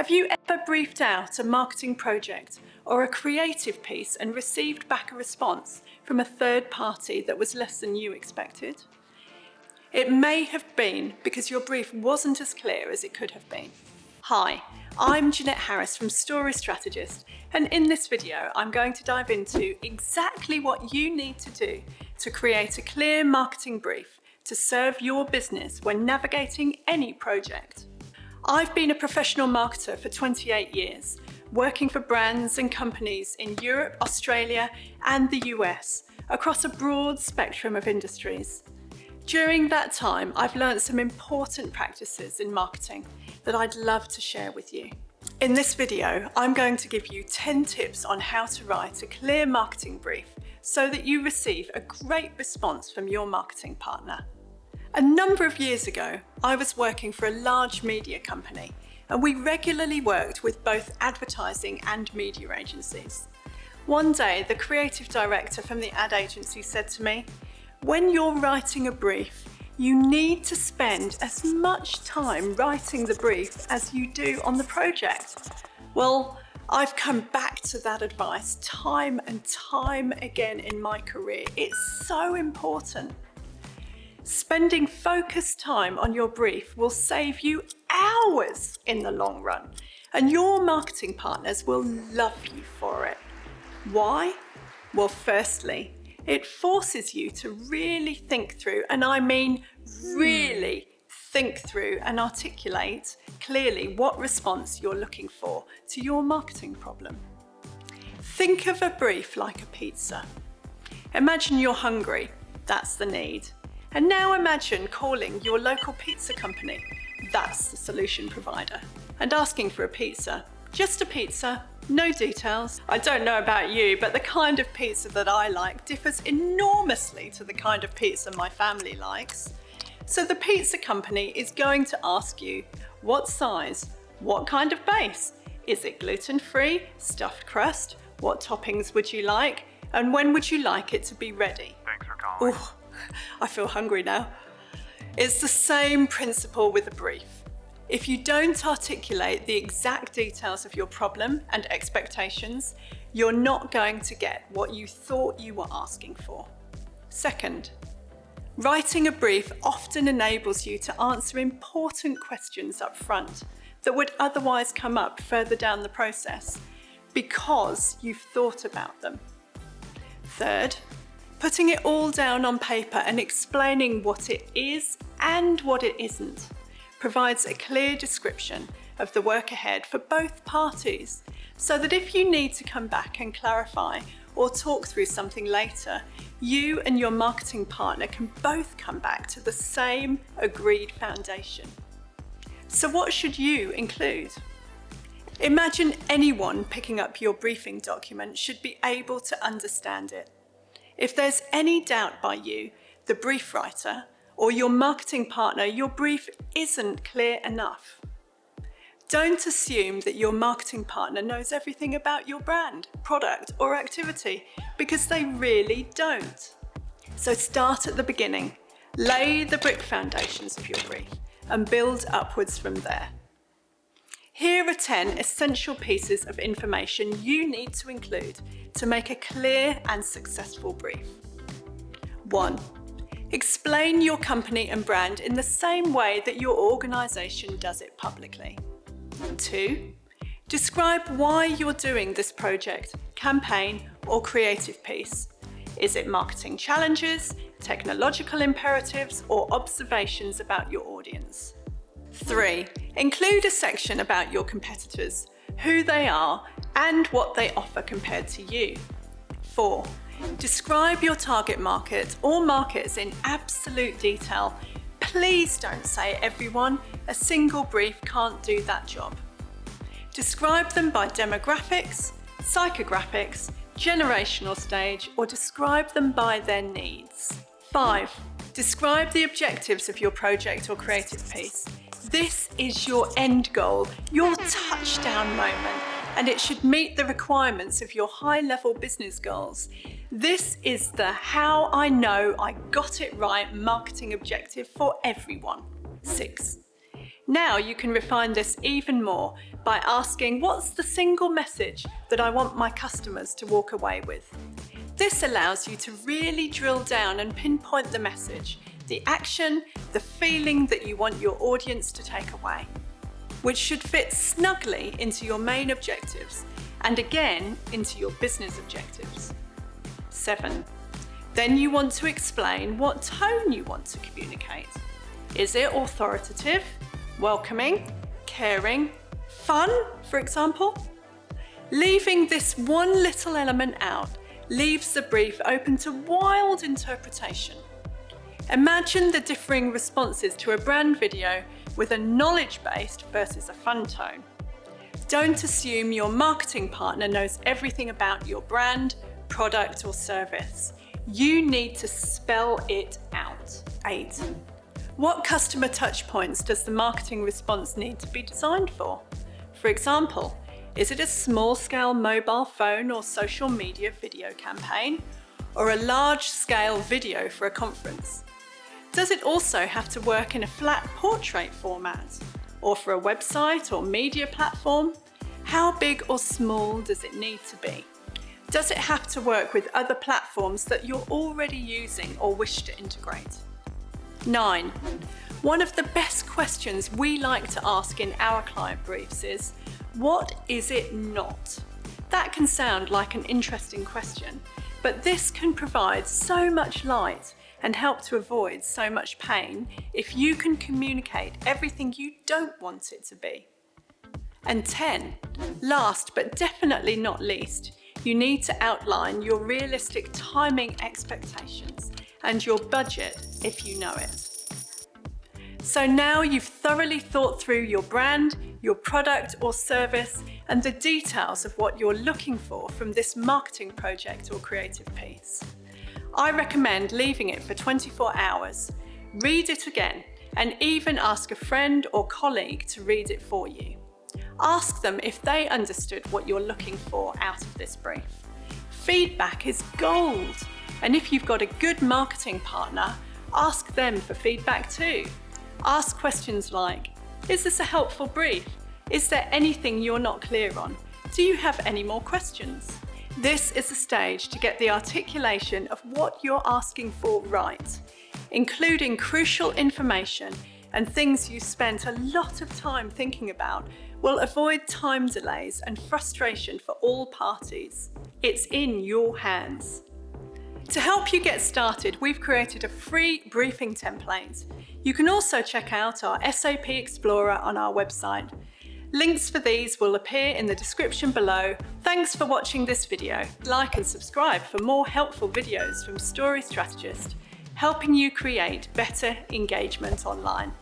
Have you ever briefed out a marketing project or a creative piece and received back a response from a third party that was less than you expected? It may have been because your brief wasn't as clear as it could have been. Hi, I'm Jeanette Harris from Story Strategist, and in this video I'm going to dive into exactly what you need to do to create a clear marketing brief to serve your business when navigating any project. I've been a professional marketer for 28 years, working for brands and companies in Europe, Australia, and the US, across a broad spectrum of industries. During that time, I've learned some important practices in marketing that I'd love to share with you. In this video, I'm going to give you 10 tips on how to write a clear marketing brief so that you receive a great response from your marketing partner. A number of years ago, I was working for a large media company, and we regularly worked with both advertising and media agencies. One day, the creative director from the ad agency said to me, "When you're writing a brief, you need to spend as much time writing the brief as you do on the project." Well, I've come back to that advice time and time again in my career. It's so important. Spending focused time on your brief will save you hours in the long run, and your marketing partners will love you for it. Why? Well, firstly, it forces you to really think through, and I mean really think through and articulate clearly what response you're looking for to your marketing problem. Think of a brief like a pizza. Imagine you're hungry, that's the need. And now imagine calling your local pizza company, that's the solution provider, and asking for a pizza. Just a pizza, no details. I don't know about you, but the kind of pizza that I like differs enormously to the kind of pizza my family likes. So the pizza company is going to ask you, what size, what kind of base? Is it gluten-free, stuffed crust? What toppings would you like? And when would you like it to be ready? Thanks for calling. Ooh, I feel hungry now. It's the same principle with a brief. If you don't articulate the exact details of your problem and expectations, you're not going to get what you thought you were asking for. Second, writing a brief often enables you to answer important questions up front that would otherwise come up further down the process because you've thought about them. Third, putting it all down on paper and explaining what it is and what it isn't provides a clear description of the work ahead for both parties, so that if you need to come back and clarify or talk through something later, you and your marketing partner can both come back to the same agreed foundation. So what should you include? Imagine anyone picking up your briefing document should be able to understand it. If there's any doubt by you, the brief writer, or your marketing partner, your brief isn't clear enough. Don't assume that your marketing partner knows everything about your brand, product, or activity, because they really don't. So start at the beginning, lay the brick foundations of your brief, and build upwards from there. Here are 10 essential pieces of information you need to include to make a clear and successful brief. 1. Explain your company and brand in the same way that your organisation does it publicly. 2. Describe why you're doing this project, campaign, or creative piece. Is it marketing challenges, technological imperatives, or observations about your audience? 3. Include a section about your competitors, who they are, and what they offer compared to you. 4. Describe your target market or markets in absolute detail. Please don't say everyone. A single brief can't do that job. Describe them by demographics, psychographics, generational stage, or describe them by their needs. 5. Describe the objectives of your project or creative piece. This is your end goal, your touchdown moment, and it should meet the requirements of your high-level business goals. This is the how I know I got it right marketing objective for everyone. 6. Now you can refine this even more by asking, what's the single message that I want my customers to walk away with? This allows you to really drill down and pinpoint the message, the action, the feeling that you want your audience to take away, which should fit snugly into your main objectives and again into your business objectives. 7. Then you want to explain what tone you want to communicate. Is it authoritative, welcoming, caring, fun, for example? Leaving this one little element out leaves the brief open to wild interpretation. Imagine the differing responses to a brand video with a knowledge-based versus a fun tone. Don't assume your marketing partner knows everything about your brand, product, or service. You need to spell it out. 8. What customer touchpoints does the marketing response need to be designed for? For example, is it a small-scale mobile phone or social media video campaign, or a large-scale video for a conference? Does it also have to work in a flat portrait format, or for a website or media platform? How big or small does it need to be? Does it have to work with other platforms that you're already using or wish to integrate? 9. One of the best questions we like to ask in our client briefs is, what is it not? That can sound like an interesting question, but this can provide so much light and help to avoid so much pain if you can communicate everything you don't want it to be. And 10, last but definitely not least, you need to outline your realistic timing expectations and your budget if you know it. So now you've thoroughly thought through your brand, your product or service, and the details of what you're looking for from this marketing project or creative piece. I recommend leaving it for 24 hours. Read it again, and even ask a friend or colleague to read it for you. Ask them if they understood what you're looking for out of this brief. Feedback is gold, and if you've got a good marketing partner, ask them for feedback too. Ask questions like, is this a helpful brief? Is there anything you're not clear on? Do you have any more questions? This is the stage to get the articulation of what you're asking for right, including crucial information and things you spent a lot of time thinking about will avoid time delays and frustration for all parties. It's in your hands. To help you get started, we've created a free briefing template. You can also check out our SAP Explorer on our website. Links for these will appear in the description below. Thanks for watching this video. Like and subscribe for more helpful videos from Story Strategist, helping you create better engagement online.